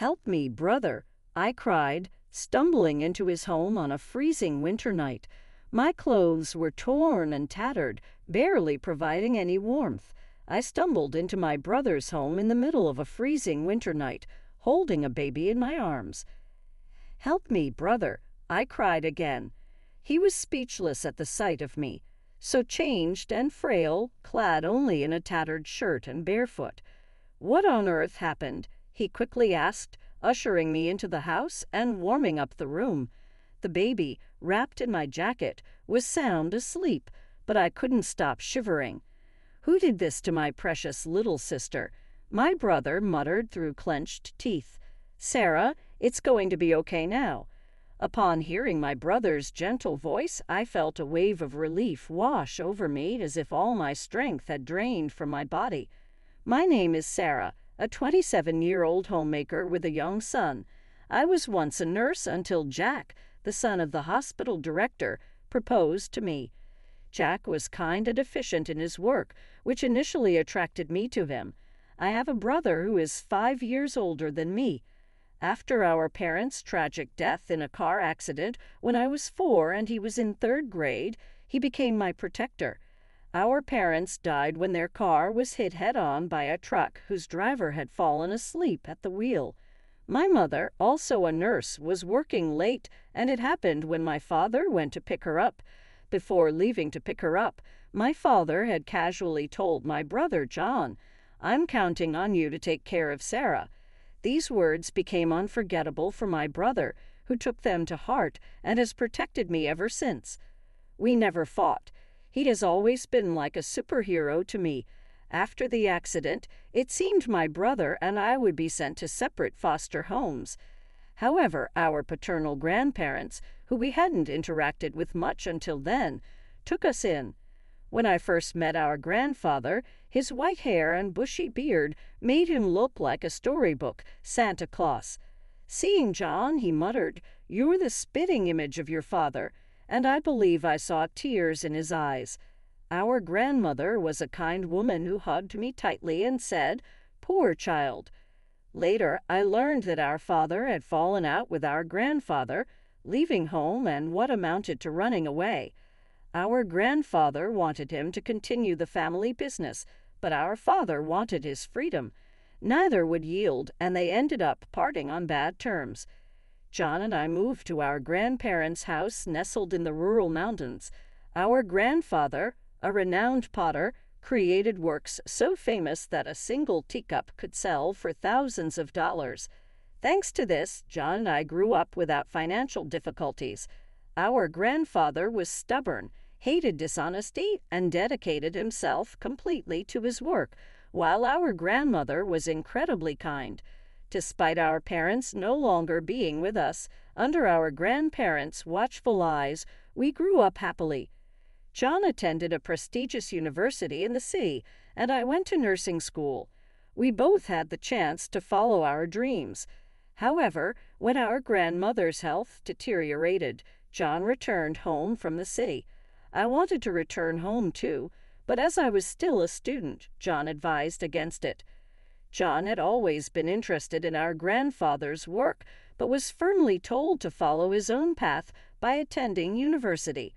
"Help me, brother," I cried, stumbling into his home on a freezing winter night. My clothes were torn and tattered, barely providing any warmth. I stumbled into my brother's home in the middle of a freezing winter night, holding a baby in my arms. "Help me, brother," I cried again. He was speechless at the sight of me, so changed and frail, clad only in a tattered shirt and barefoot. "What on earth happened?" he quickly asked, ushering me into the house and warming up the room. The baby, wrapped in my jacket, was sound asleep, but I couldn't stop shivering. "Who did this to my precious little sister?" my brother muttered through clenched teeth. "Sarah, it's going to be okay now." Upon hearing my brother's gentle voice, I felt a wave of relief wash over me as if all my strength had drained from my body. "My name is Sarah, a 27-year-old homemaker with a young son. I was once a nurse until Jack, the son of the hospital director, proposed to me. Jack was kind and efficient in his work, which initially attracted me to him. I have a brother who is 5 years older than me. After our parents' tragic death in a car accident when I was 4 and he was in 3rd grade, he became my protector. Our parents died when their car was hit head-on by a truck whose driver had fallen asleep at the wheel. My mother, also a nurse, was working late, and it happened when my father went to pick her up. Before leaving to pick her up, my father had casually told my brother John, 'I'm counting on you to take care of Sarah.' These words became unforgettable for my brother, who took them to heart and has protected me ever since. We never fought. He has always been like a superhero to me. After the accident, it seemed my brother and I would be sent to separate foster homes. However, our paternal grandparents, who we hadn't interacted with much until then, took us in. When I first met our grandfather, his white hair and bushy beard made him look like a storybook Santa Claus. Seeing John, he muttered, 'You're the spitting image of your father,' and I believe I saw tears in his eyes. Our grandmother was a kind woman who hugged me tightly and said, 'Poor child.' Later, I learned that our father had fallen out with our grandfather, leaving home and what amounted to running away. Our grandfather wanted him to continue the family business, but our father wanted his freedom. Neither would yield, and they ended up parting on bad terms. John and I moved to our grandparents' house nestled in the rural mountains. Our grandfather, a renowned potter, created works so famous that a single teacup could sell for thousands of dollars. Thanks to this, John and I grew up without financial difficulties. Our grandfather was stubborn, hated dishonesty, and dedicated himself completely to his work, while our grandmother was incredibly kind. Despite our parents no longer being with us, under our grandparents' watchful eyes, we grew up happily. John attended a prestigious university in the city, and I went to nursing school. We both had the chance to follow our dreams. However, when our grandmother's health deteriorated, John returned home from the city. I wanted to return home too, but as I was still a student, John advised against it. John had always been interested in our grandfather's work, but was firmly told to follow his own path by attending university.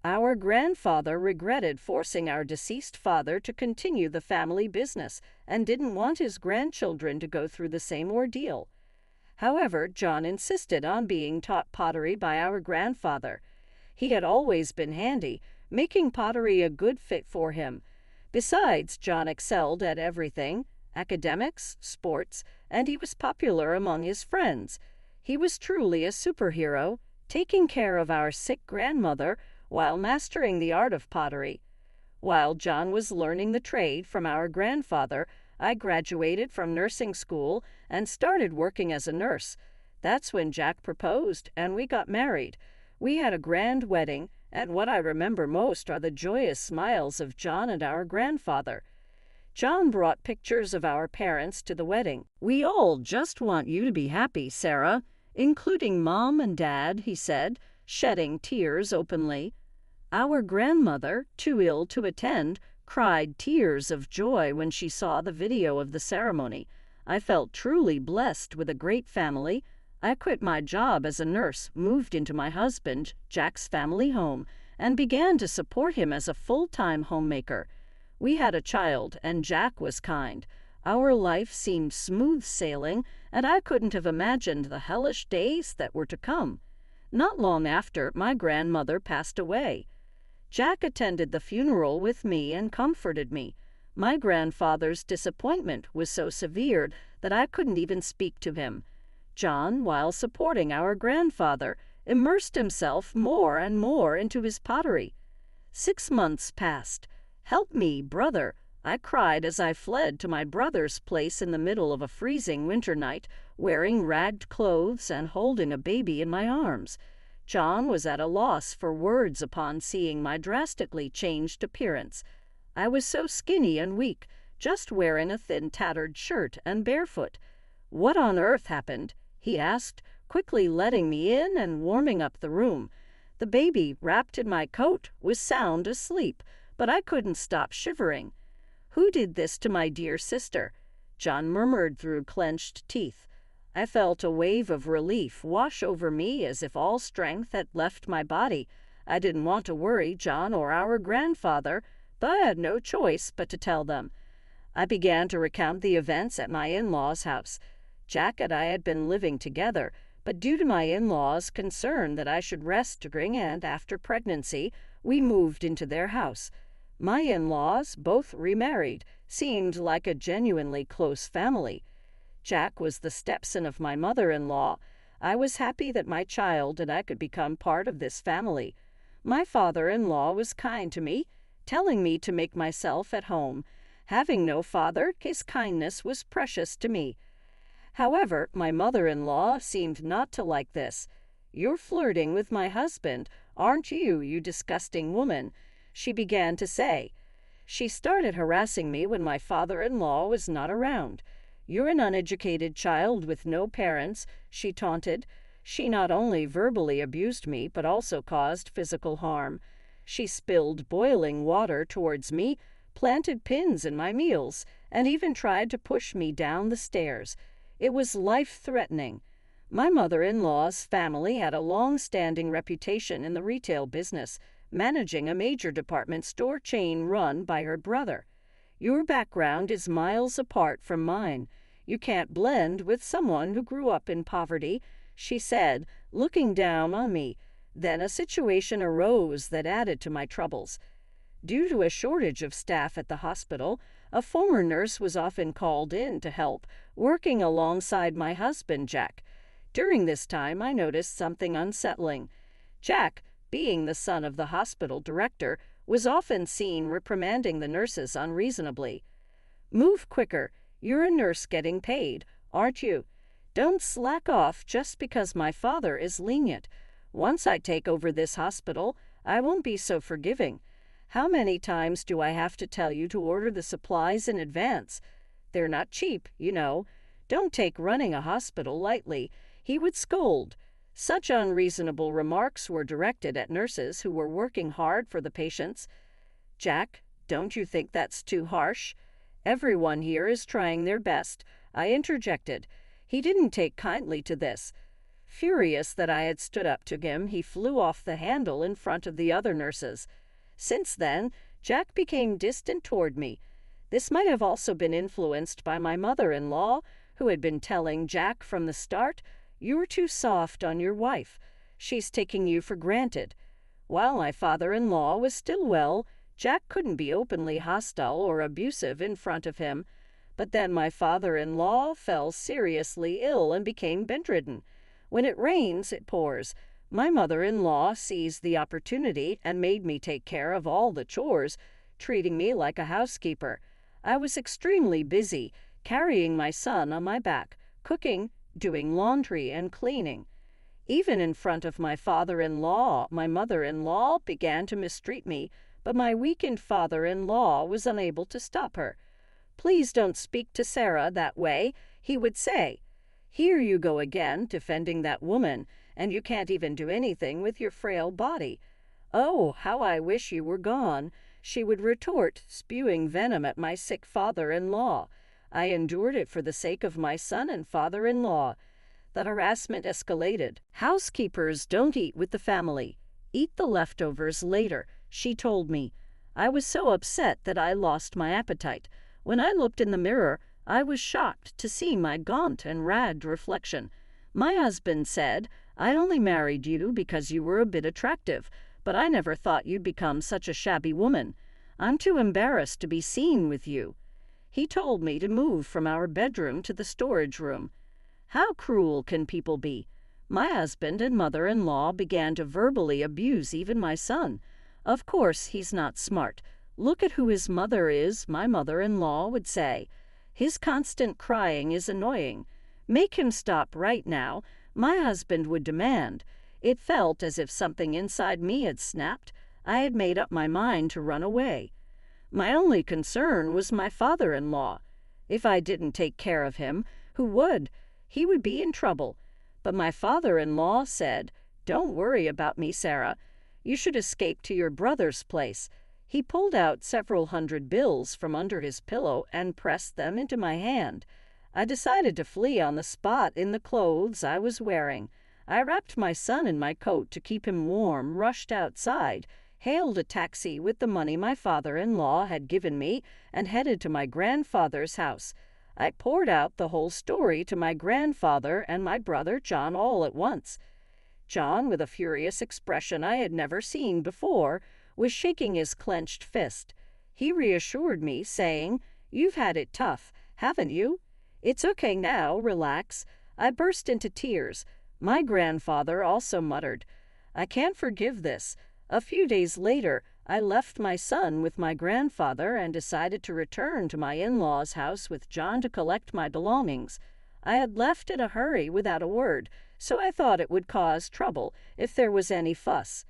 Our grandfather regretted forcing our deceased father to continue the family business and didn't want his grandchildren to go through the same ordeal. However, John insisted on being taught pottery by our grandfather. He had always been handy, making pottery a good fit for him. Besides, John excelled at everything: academics, sports, and he was popular among his friends. He was truly a superhero, taking care of our sick grandmother while mastering the art of pottery. While John was learning the trade from our grandfather, I graduated from nursing school and started working as a nurse. That's when Jack proposed, and we got married. We had a grand wedding, and what I remember most are the joyous smiles of John and our grandfather. John brought pictures of our parents to the wedding. "We all just want you to be happy, Sarah, including Mom and Dad," he said, shedding tears openly. Our grandmother, too ill to attend, cried tears of joy when she saw the video of the ceremony. I felt truly blessed with a great family. I quit my job as a nurse, moved into my husband, Jack's family home, and began to support him as a full-time homemaker. We had a child, and Jack was kind. Our life seemed smooth sailing, and I couldn't have imagined the hellish days that were to come. Not long after, my grandmother passed away. Jack attended the funeral with me and comforted me. My grandfather's disappointment was so severe that I couldn't even speak to him. John, while supporting our grandfather, immersed himself more and more into his pottery. 6 months passed. "Help me, brother," I cried as I fled to my brother's place in the middle of a freezing winter night, wearing ragged clothes and holding a baby in my arms. John was at a loss for words upon seeing my drastically changed appearance. I was so skinny and weak, just wearing a thin tattered shirt and barefoot. "What on earth happened?" he asked, quickly letting me in and warming up the room. The baby, wrapped in my coat, was sound asleep, but I couldn't stop shivering. "Who did this to my dear sister?" John murmured through clenched teeth. I felt a wave of relief wash over me as if all strength had left my body. I didn't want to worry John or our grandfather, but I had no choice but to tell them. I began to recount the events at my in-laws' house. Jack and I had been living together, but due to my in-laws' concern that I should rest during and after pregnancy, we moved into their house. My in-laws, both remarried, seemed like a genuinely close family. Jack was the stepson of my mother-in-law. I was happy that my child and I could become part of this family. My father-in-law was kind to me, telling me to make myself at home. Having no father, his kindness was precious to me. However, my mother-in-law seemed not to like this. "You're flirting with my husband, aren't you, you disgusting woman?" she began to say. She started harassing me when my father-in-law was not around. "You're an uneducated child with no parents," she taunted. She not only verbally abused me, but also caused physical harm. She spilled boiling water towards me, planted pins in my meals, and even tried to push me down the stairs. It was life-threatening. My mother-in-law's family had a long-standing reputation in the retail business, managing a major department store chain run by her brother. "Your background is miles apart from mine. You can't blend with someone who grew up in poverty," she said, looking down on me. Then a situation arose that added to my troubles. Due to a shortage of staff at the hospital, a former nurse was often called in to help, working alongside my husband, Jack. During this time, I noticed something unsettling. Jack, being the son of the hospital director, was often seen reprimanding the nurses unreasonably. "Move quicker. You're a nurse getting paid, aren't you? Don't slack off just because my father is lenient. Once I take over this hospital, I won't be so forgiving. How many times do I have to tell you to order the supplies in advance? They're not cheap, you know. Don't take running a hospital lightly," he would scold. Such unreasonable remarks were directed at nurses who were working hard for the patients. "Jack, don't you think that's too harsh? Everyone here is trying their best," I interjected. He didn't take kindly to this. Furious that I had stood up to him, he flew off the handle in front of the other nurses. Since then, Jack became distant toward me. This might have also been influenced by my mother-in-law, who had been telling Jack from the start, "You're too soft on your wife. She's taking you for granted." While my father-in-law was still well, Jack couldn't be openly hostile or abusive in front of him. But then my father-in-law fell seriously ill and became bedridden. When it rains, it pours. My mother-in-law seized the opportunity and made me take care of all the chores, treating me like a housekeeper. I was extremely busy, carrying my son on my back, cooking, doing laundry, and cleaning. Even in front of my father-in-law, my mother-in-law began to mistreat me, but my weakened father-in-law was unable to stop her. "Please don't speak to Sarah that way," he would say. "Here you go again, defending that woman, and you can't even do anything with your frail body." "Oh, how I wish you were gone," she would retort, spewing venom at my sick father-in-law. I endured it for the sake of my son and father-in-law. The harassment escalated. Housekeepers don't eat with the family. Eat the leftovers later, she told me. I was so upset that I lost my appetite. When I looked in the mirror, I was shocked to see my gaunt and ragged reflection. My husband said, "I only married you because you were a bit attractive, but I never thought you'd become such a shabby woman. I'm too embarrassed to be seen with you." He told me to move from our bedroom to the storage room. How cruel can people be? My husband and mother-in-law began to verbally abuse even my son. Of course, he's not smart. Look at who his mother is, my mother-in-law would say. His constant crying is annoying. Make him stop right now, my husband would demand. It felt as if something inside me had snapped. I had made up my mind to run away. My only concern was my father-in-law. If I didn't take care of him, who would? He would be in trouble. But my father-in-law said, "Don't worry about me, Sarah. You should escape to your brother's place." He pulled out several hundred bills from under his pillow and pressed them into my hand. I decided to flee on the spot in the clothes I was wearing. I wrapped my son in my coat to keep him warm, rushed outside, hailed a taxi with the money my father-in-law had given me, and headed to my grandfather's house. I poured out the whole story to my grandfather and my brother John all at once. John, with a furious expression I had never seen before, was shaking his clenched fist. He reassured me, saying, "You've had it tough, haven't you? It's okay now, relax." I burst into tears. My grandfather also muttered, "I can't forgive this." A few days later, I left my son with my grandfather and decided to return to my in-laws' house with John to collect my belongings. I had left in a hurry without a word, so I thought it would cause trouble if there was any fuss.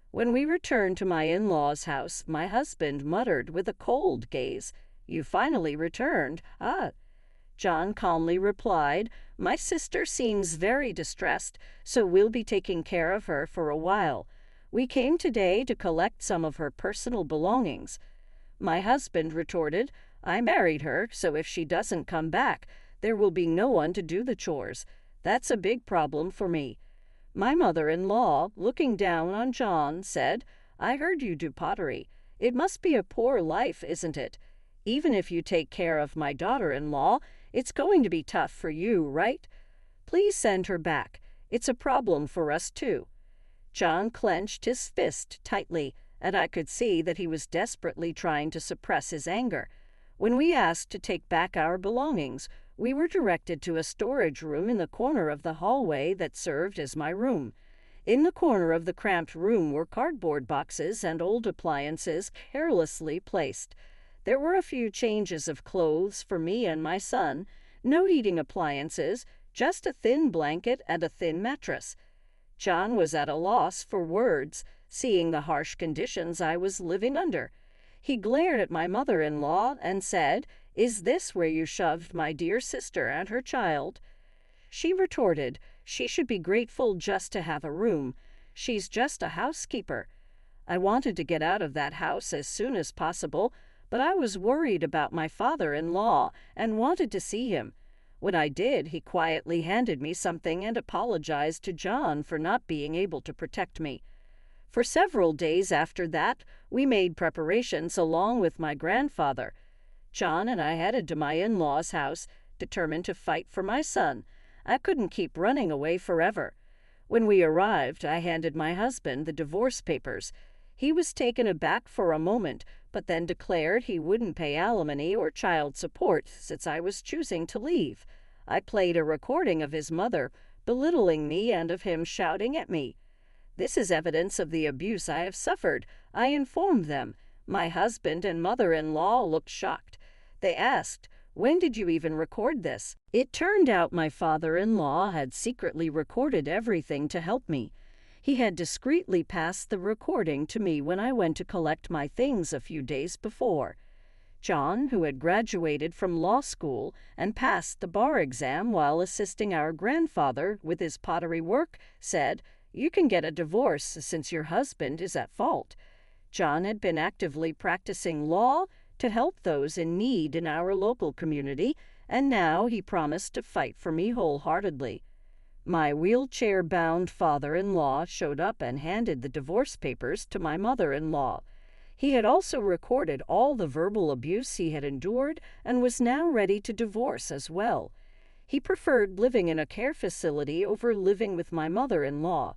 When we returned to my in-laws' house, my husband muttered with a cold gaze, "You finally returned, ah?" John calmly replied, "My sister seems very distressed, so we'll be taking care of her for a while. We came today to collect some of her personal belongings." My husband retorted, "I married her, so if she doesn't come back, there will be no one to do the chores. That's a big problem for me." My mother-in-law, looking down on John, said, "I heard you do pottery. It must be a poor life, isn't it? Even if you take care of my daughter-in-law, it's going to be tough for you, right? Please send her back. It's a problem for us too." John clenched his fist tightly, and I could see that he was desperately trying to suppress his anger. When we asked to take back our belongings, we were directed to a storage room in the corner of the hallway that served as my room. In the corner of the cramped room were cardboard boxes and old appliances carelessly placed. There were a few changes of clothes for me and my son, no heating appliances, just a thin blanket and a thin mattress. John was at a loss for words, seeing the harsh conditions I was living under. He glared at my mother-in-law and said, "Is this where you shoved my dear sister and her child?" She retorted, "She should be grateful just to have a room. She's just a housekeeper." I wanted to get out of that house as soon as possible, but I was worried about my father-in-law and wanted to see him. When I did, he quietly handed me something and apologized to John for not being able to protect me. For several days after that, we made preparations along with my grandfather. John and I headed to my in-laws' house, determined to fight for my son. I couldn't keep running away forever. When we arrived, I handed my husband the divorce papers. He was taken aback for a moment, but then declared he wouldn't pay alimony or child support since I was choosing to leave. I played a recording of his mother, belittling me and of him shouting at me. "This is evidence of the abuse I have suffered," I informed them. My husband and mother-in-law looked shocked. They asked, "When did you even record this?" It turned out my father-in-law had secretly recorded everything to help me. He had discreetly passed the recording to me when I went to collect my things a few days before. John, who had graduated from law school and passed the bar exam while assisting our grandfather with his pottery work, said, "You can get a divorce since your husband is at fault." John had been actively practicing law, to help those in need in our local community, and now he promised to fight for me wholeheartedly. My wheelchair-bound father-in-law showed up and handed the divorce papers to my mother-in-law. He had also recorded all the verbal abuse he had endured and was now ready to divorce as well. He preferred living in a care facility over living with my mother-in-law.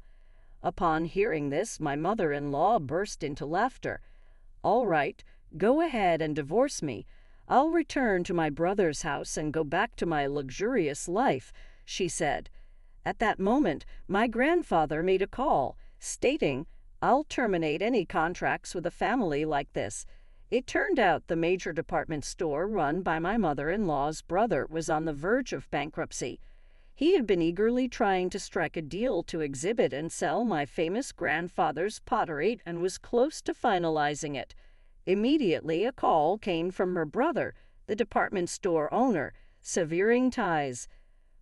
Upon hearing this, my mother-in-law burst into laughter. "All right, go ahead and divorce me. I'll return to my brother's house and go back to my luxurious life," she said. At that moment, my grandfather made a call, stating, "I'll terminate any contracts with a family like this." It turned out the major department store run by my mother-in-law's brother was on the verge of bankruptcy. He had been eagerly trying to strike a deal to exhibit and sell my famous grandfather's pottery and was close to finalizing it. Immediately, a call came from her brother, the department store owner, severing ties.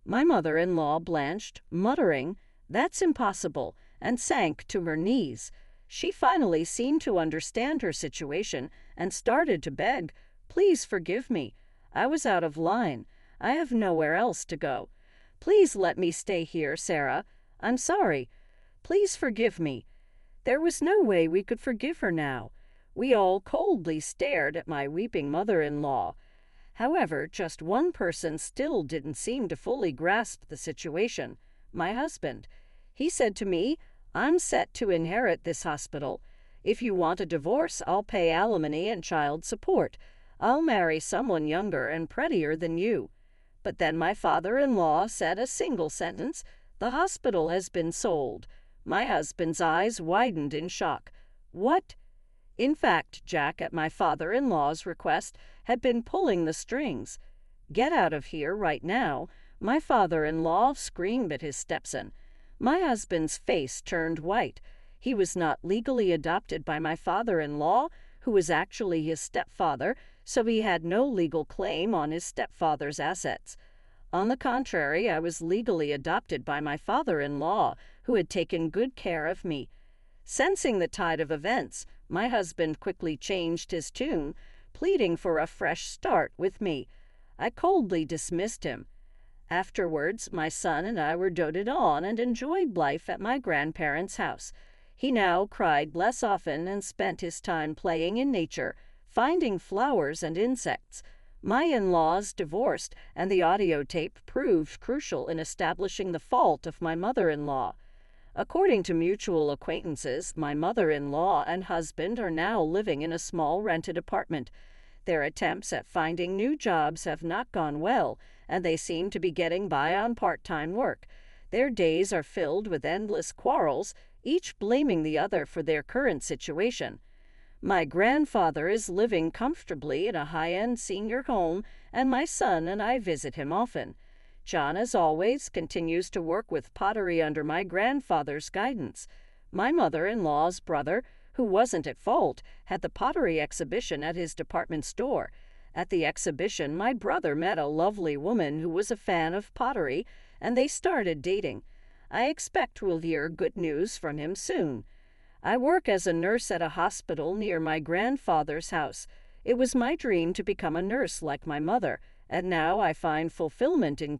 My mother-in-law blanched, muttering, "That's impossible," and sank to her knees. She finally seemed to understand her situation and started to beg, "Please forgive me. I was out of line. I have nowhere else to go. Please let me stay here, Sarah. I'm sorry. Please forgive me." There was no way we could forgive her now. We all coldly stared at my weeping mother-in-law. However, just one person still didn't seem to fully grasp the situation: my husband. He said to me, "I'm set to inherit this hospital. If you want a divorce, I'll pay alimony and child support. I'll marry someone younger and prettier than you." But then my father-in-law said a single sentence: "The hospital has been sold." My husband's eyes widened in shock. What? In fact, Jack, at my father-in-law's request, had been pulling the strings. "Get out of here right now," my father-in-law screamed at his stepson. My husband's face turned white. He was not legally adopted by my father-in-law, who was actually his stepfather, so he had no legal claim on his stepfather's assets. On the contrary, I was legally adopted by my father-in-law, who had taken good care of me. Sensing the tide of events, my husband quickly changed his tune, pleading for a fresh start with me. I coldly dismissed him. Afterwards, my son and I were doted on and enjoyed life at my grandparents' house. He now cried less often and spent his time playing in nature, finding flowers and insects. My in-laws divorced, and the audio tape proved crucial in establishing the fault of my mother-in-law. According to mutual acquaintances, my mother-in-law and husband are now living in a small rented apartment. Their attempts at finding new jobs have not gone well, and they seem to be getting by on part-time work. Their days are filled with endless quarrels, each blaming the other for their current situation. My grandfather is living comfortably in a high-end senior home, and my son and I visit him often. John, as always, continues to work with pottery under my grandfather's guidance. My mother-in-law's brother, who wasn't at fault, had the pottery exhibition at his department store. At the exhibition, my brother met a lovely woman who was a fan of pottery, and they started dating. I expect we'll hear good news from him soon. I work as a nurse at a hospital near my grandfather's house. It was my dream to become a nurse like my mother, and now I find fulfillment in